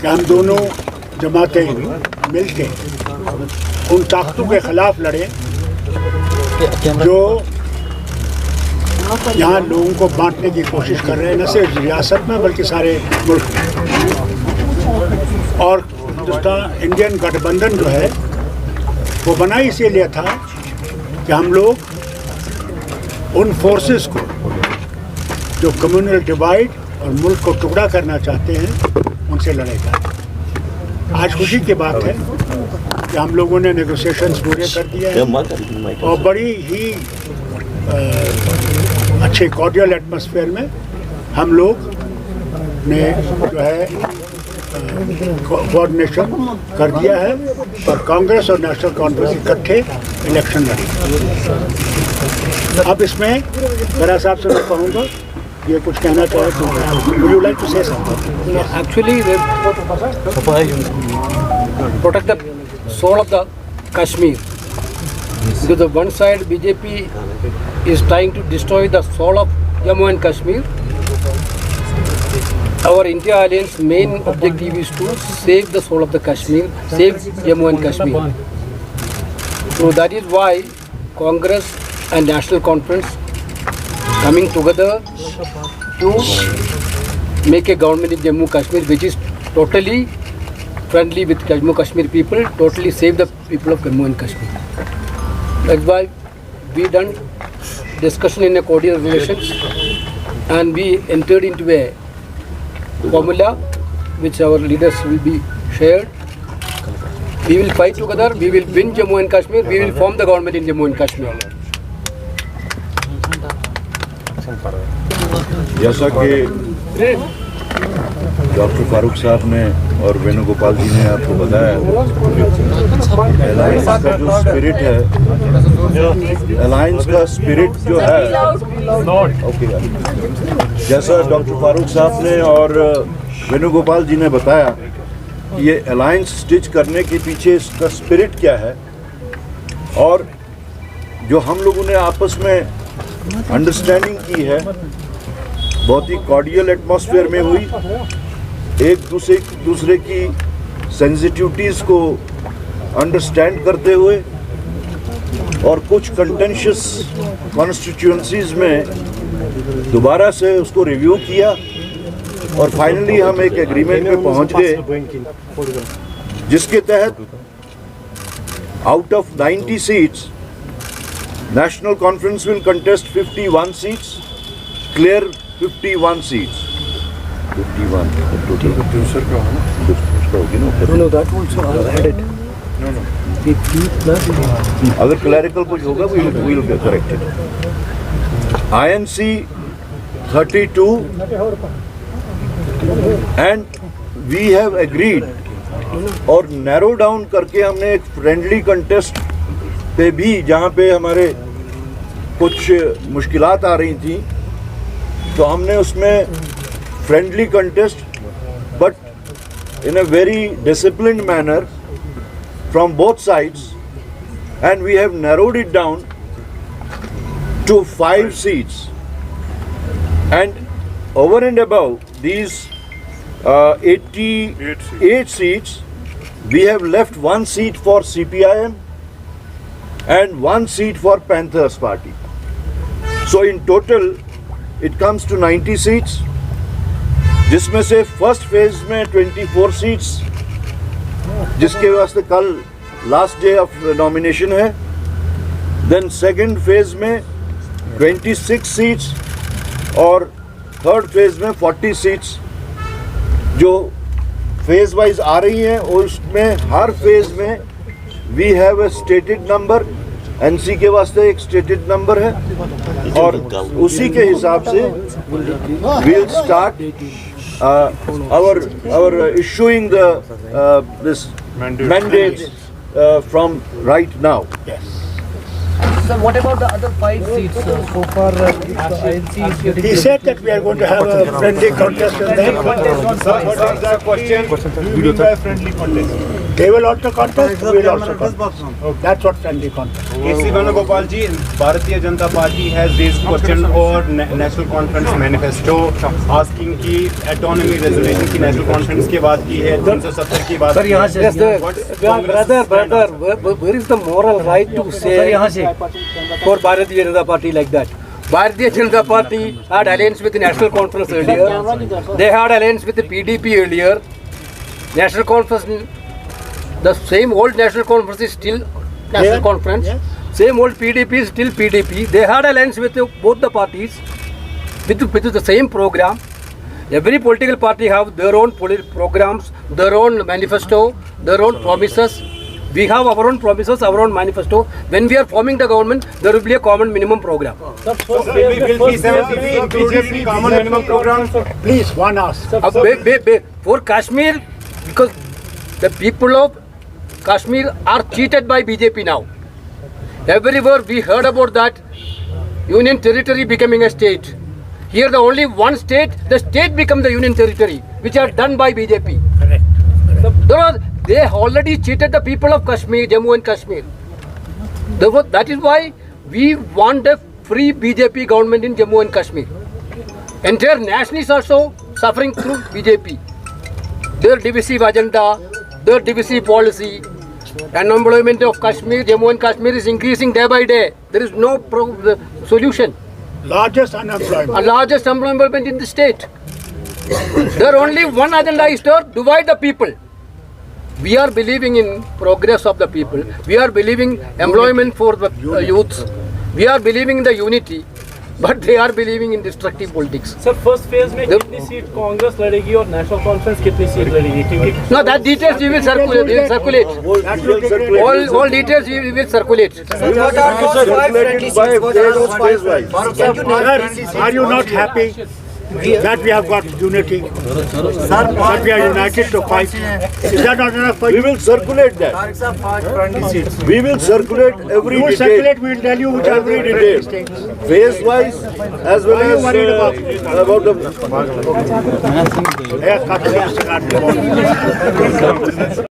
कि हम दोनों जमातें मिलके उन ताकतों के खिलाफ लड़े जो यहाँ लोगों को बांटने की कोशिश कर रहे हैं, न सिर्फ रियासत में बल्कि सारे मुल्क में। और हिंदुस्तान इंडियन गठबंधन जो है वो बना इसीलिए था कि हम लोग उन फोर्सेस को जो कम्युनल डिवाइड और मुल्क को टुकड़ा करना चाहते हैं उनसे लड़ेगा। आज खुशी की बात है कि हम लोगों ने नेगोशिएशंस पूरे कर दिए हैं और बड़ी ही अच्छे कॉर्डियल एटमॉस्फेयर में हम लोग ने जो है कोऑर्डिनेशन कर दिया है और कांग्रेस और नेशनल कॉन्फ्रेंस इकट्ठे इलेक्शन लड़ेंगे। अब इसमें बड़ा साहब से मैं कहूँगा ये कुछ कहना चाहे तो would you like to say something? Actually, they protect the soul of the Kashmir. Because the one side BJP is trying to destroy the soul of Jammu and Kashmir. Our India Alliance main objective is to save the soul of the Kashmir, save Jammu and Kashmir. So that is why Congress and National Conference coming together to make a government in Jammu Kashmir which is totally friendly with Jammu Kashmir people, totally save the people of Jammu and Kashmir. That's why we done discussion in a cordial relations and we entered into a formula which our leaders will be shared. We will fight together, we will win Jammu and Kashmir, we will form the government in Jammu and Kashmir. जैसा कि doctor Farooq साहब ने और वेणुगोपाल जी ने आपको बताया, alliance का जो स्पिरिट है, अलायंस का स्पिरिट जो है, ओके, जैसा डॉक्टर फारूक साहब ने और वेणुगोपाल जी ने बताया, ये अलायंस स्टिच करने के पीछे इसका स्पिरिट क्या है और जो हम लोगों ने आपस में अंडरस्टैंडिंग की है बहुत ही कॉर्डियल एटमॉस्फेयर में हुई, एक दूसरे की सेंसिटिविटीज़ को अंडरस्टैंड करते हुए और कुछ कंटेंशियस कॉन्स्टिट्यूएंसीज़ में दोबारा से उसको रिव्यू किया और फाइनली हम एक एग्रीमेंट पे पहुंच गए जिसके तहत out of 90 seats national conference will contest 51 seats, clear 51 seats. 51. No, that also I added. No. 50 plus. अगर क्लैरिकल कुछ होगा we'll get corrected. INC 32 and we have agreed और नैरो डाउन करके हमने एक फ्रेंडली कंटेस्ट पे भी जहाँ पे हमारे कुछ मुश्किलात आ रही थी तो हमने उसमें friendly contest but in a very disciplined manner from both sides and we have narrowed it down to 5 seats and over and above these 88 seats we have left 1 seat for CPIM and 1 seat for Panthers Party. So in total it comes to 90 seats, जिसमें से first phase में 24 seats जिसके वास्ते कल last day of nomination है, then second phase में 26 seats और third phase में 40 सीट्स जो फेज वाइज आ रही हैं। उसमें हर फेज में we have a stated number, NC के वास्ते एक स्टेटेड नंबर है और उसी के हिसाब से we'll start our issuing the this mandates from right now. Yes. Sir, what about the other 5 seats? So far, INC He said that we are going to have a friendly contest. Sir, what is the question? Do you mean by friendly contest? They will also contest, we will also contest. That's what friendly contest. KC Venugopal ji, Bharatiya Janata Party has raised question or National Conference manifesto asking कि autonomy resolution की National Conference के बाद की है 370 की बात की है। Yes, brother, where is the moral right to say for Bharatiya Janata Party like that? Bharatiya Janata Party had alliance with the National Conference earlier. They had alliance with the PDP earlier. National Conference, the same old National Conference is still National Conference. Yes. Same old PDP is still PDP. They had alliance with both the parties with the same program. Every political party have their own programs, their own manifesto, their own promises. We have our own promises, our own manifesto. When we are forming the government, there will be a common minimum program. Will P7 BJP common minimum program? Please, one ask. For Kashmir, because the people of Kashmir are cheated by BJP now. Everywhere we heard about that union territory becoming a state. Here the only one state, the state become the union territory, which are done by BJP. Correct. They already cheated the people of Kashmir, Jammu and Kashmir. Therefore, that is why we want a free BJP government in Jammu and Kashmir. Entire nation is also suffering through BJP. Their divisive agenda, their divisive policy, unemployment of Kashmir, Jammu and Kashmir is increasing day by day. There is no solution. Largest unemployment. Largest unemployment in the state. Their only one agenda is to divide the people. We are believing in progress of the people. We are believing employment for the youths. We are believing in the unity. But they are believing in destructive politics. Sir first phase में कितनी seat Congress लड़ेगी और national conference कितनी seat लड़ेगी क्योंकि No, that details we will circulate. We will circulate. That will be great. All details we will circulate. What are those five friendly seats? What are those five friendly seats? Can you name Sir, are you not happy that we have got unity? That we are united to fight? Is that not enough for We you? will circulate that. We will circulate every You will detail. circulate, we will tell you which are very Detail. different states. Phase wise as well Are you as worried about the Yeah, cut the